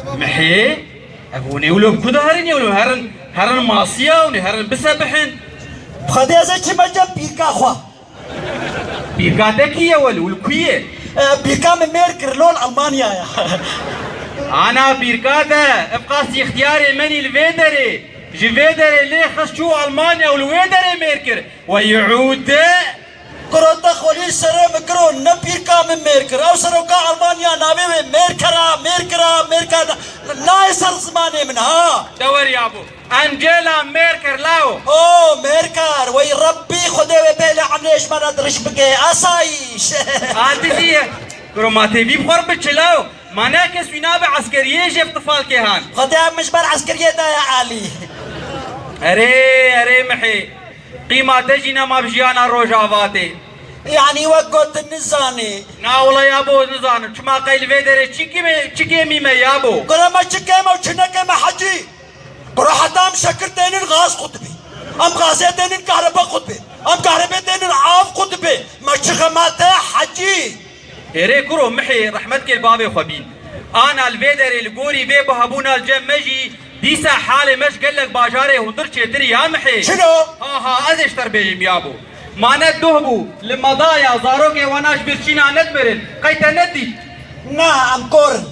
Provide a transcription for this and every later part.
محي أبوني ولو بكده هرني ولو هرن ماسيا وني هرن بسبحن بخدي أزاي ما بيركا خوا بيركا تكية والكوية بيركا من ميركر لون ألمانيا يا أنا بيركا ده ابقى اختياري مني الفيدري جيفيدري ليه خشوا ألمانيا والويدري ميركر ويعود كروتا خولي سر مكرو نبيركا من ميركر أو سروكا ألمانيا نابي ميركرا نايسر زماني منها دور يا أبو أنجيلا ميركر لاو أوه ميركر وي ربي خدي بيلا عمليش ما ندرش بكي أسايش عادية كروماتي في بخور بتشلاو ماناكس في نابع عسكرية جيب طفال كيهان خدي مش بر عسكرية دا يا علي أري محي قيمة تجينا ما بجيانا روجافاتي يعني وقت النزاني نا والله يا ابو نزان شما قيل فيدري تشيكي ميمه يا ابو قرا ما تشكي ما وشنك ما حجي قرا حتى ام شكرتين الغاز قطبي ام غازتين الكهرباء قطبي ام كهربتين العاف قطبي ما تشغمات حجي إيري كرو محي رحمتك البابي خبين انا الفيدري القوري بي بهبونا الجم مجي ديسا حالي مش قال لك باجاري وندرشي تري يا محي شنو؟ ها ازيش تربيهم يا ابو ما ندهبو لما ضايع زاروكي وناش برشينا ندمرن قيتا ندي نعم كورن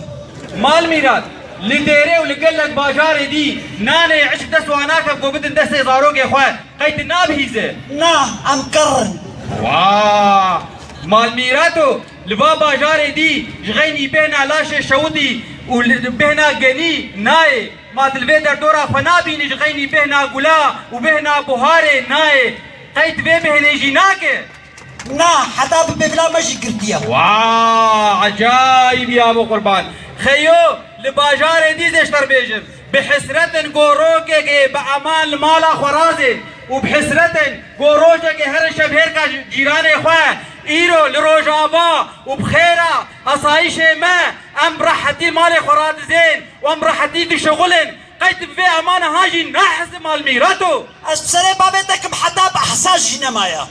مال ميراد لديري ولقال لك باجاري دي ناني عشت دس واناك بقوبت دس زاروكي خواه قيت نابهيزه نعم ام كرن واه مال ميراتو لبا باجاري دي جغيني بينا لاش شودي وبهنا قني ناي ما تلفيدر دورا فنابيني جغيني بهنا قلا وبهنا بوهاري ناي قيت بيه بهنا جيناكي نعم حتى ببلا ماشي قرتيا واه عجايب يا ابو قربان خيو لباجاري دي زيشتر بيجم بحسرة قوروكي بأمان المالا خرازي وبحسرة قوروكي هرشب هيركا جيراني خواه ايرو لروجابا وبخيرة اصايش ما ام راحتي مالي خراز زين وام راحتي دي شغلن قيت في امانة هاجي نحس مال ميراتو السلام بابتك محدا بحساس جنمايا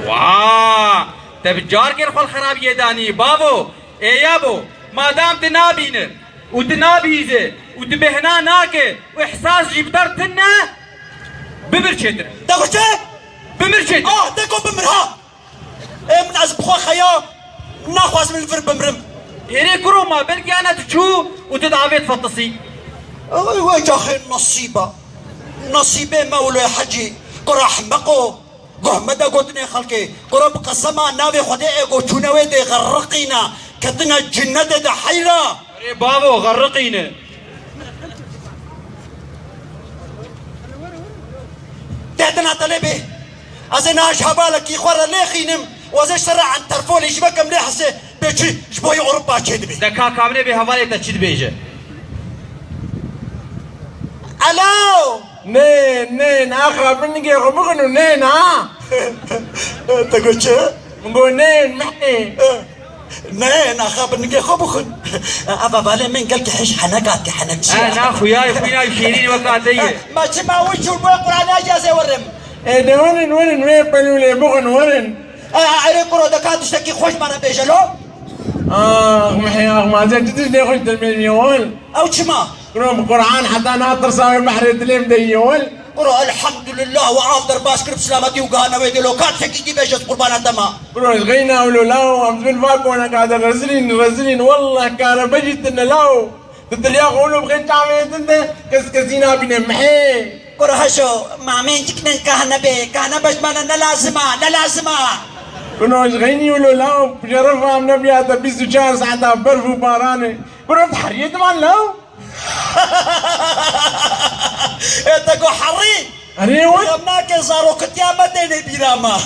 واه تبجار كير خل خراب يداني بابو ايه يابو ما دام تنابينه وتنابيزه وتبهنا ناكي واحساس جبدر تنا بمرشدر تقول شيء؟ بمرشد تقول بمرها ايه من ازبخوا خيام ناخواز من الفر بمرم يري كروما بلكي انا تشو وتدعبي تفطسي وجا خير نصيبه مولى حجي قرا حمقو قهمدا قدني خلقي قرا بقسما ناوي خدي ايقو چونوي دي غرقينا كدنا جنة دي حيرا يري بابو غرقينا تهدنا طلبي ازينا شابالك يخور لي خينم وزي شرع عن ترفول يشبكم لي حسي بيجي جبوي اوروبا تشدبي دكا كامله بهوالي تشد بيجه الو نين اخر منك يا غمغنو نين ها تقول شو؟ نقول نين محي نين اخاب نجي خبخن ابا بالي من قالك حش حنقات حنقشي انا اخوياي شيرين وقاتيه ما تسمع وش القران اجازه ورم ده ورن بلو لي بغن ورن اري قرو دكات تشتكي خوش مانا بيجلو محي ما زلت تجي خوش المليون او تشما قرو القران حتى ناطر صار بحر تلم ديول قرو الحمد لله وعافدر باسكر بسلامتي وقانا ويدلو كان تشكي بيجت قربان الدماء قرو غينا ولو لاو ام زين فاك وانا قاعد رزلين والله كان بجت ان لاو تدليا قولوا بغيت تعمل كسكسينا بين محي قرو هشو ما مين تكنن كهنا بس ما لازمه كنوش غيني ولو لاو بجرفها من نبيات بيسو شهر ساعتها برف وباراني كنو تحريت مان لاو تقو حري أريوان يمناك صاروا كتيامة ديني بيراما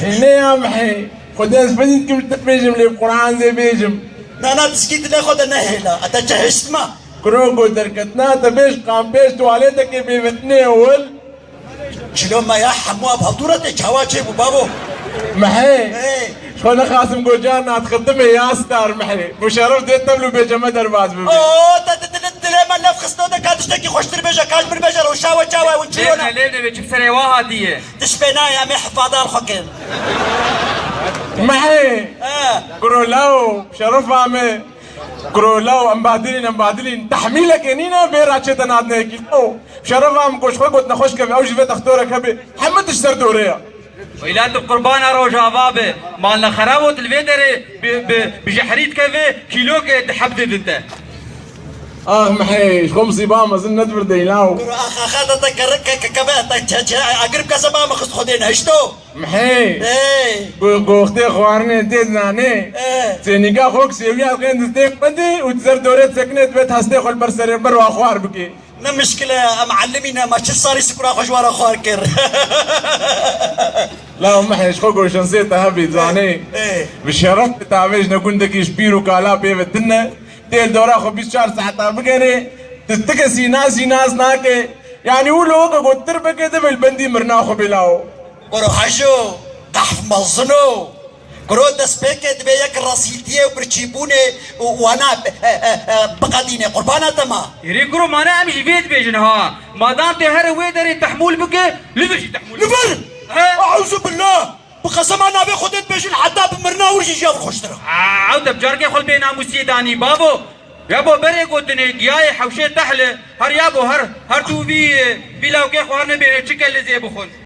هنا يا محي خداس بديت كم تبيجم لي القرآن زي بيجم نانا تسكيت ناخد النهيلة أتجهزت ما كروكو دركتنا تبيش قام بيش تواليتك بيبتني أول شلون ما يا حموا بهدورة جواجب وبابو محي ايه شلون خاسم قوجانا تخدمه يا ستار محي مشرف ديت تبلو بيجا مدر باز ببي اوه تدلما نفخ سنودا كان تشتكي خوش تربيجا كاش بربيجا وشاوة جاوة ونشيونا لينا بيجيب سريواها هديه تشبينا يا مي حفاظة الحكم محي كرو لو شرف عمي كرولاو ام بادلين تحميلك ينينا بيرا شتنادنا كيلو شرف ام كوش قلت نخش كبي او جفت اختورك هبي حمد اشتر دوريا ويلات القربان روجا بابي مالنا خرابوت الفيدري بجحريت كيفي كيلو حبدد انت محيش خمسي باما زن ندبر ديلاو اخذت كبات اقرب كسبا ما خص خدين هشتو محي ايه قوختي خوارني تيزناني سينيكا خوك سيويا غين دستيك بدي وتزر دوريت سكنت بيت هستي خل برسر بروا خوار بكي نا مشكلة معلمينا ما شو صار يسكر اخو جوار خوار كر لا محيش خوكو شنسيتا هبي زاني بالشرف تعبيش نكون دكيش بيرو كالا بيفتنا تيل دورا خو 24 ساعة بقري تتكسي ناس ناكي يعني ولو قلت تربك ده بالبندي مرناخو بلاو ورو حاجو قحف مظنو كرو دسبيكت بيك راسيلتيه وبرتشيبوني وانا بقاديني قربانا تما يريكرو ما انا امشي فيت بيجن ها ما دام تهر ويدري تحمول بك لبش تحمول لبر اعوذ بالله بقسم انا بخدت بيجن حتى بمرنا ورجي جاب خوشترا عاود بجارك خل بينا مسيداني بابو يابو بري قوتني جاي حوشي تحله هر يابو هر تو في بلاو كي خوارنا بي تشكل زي بخون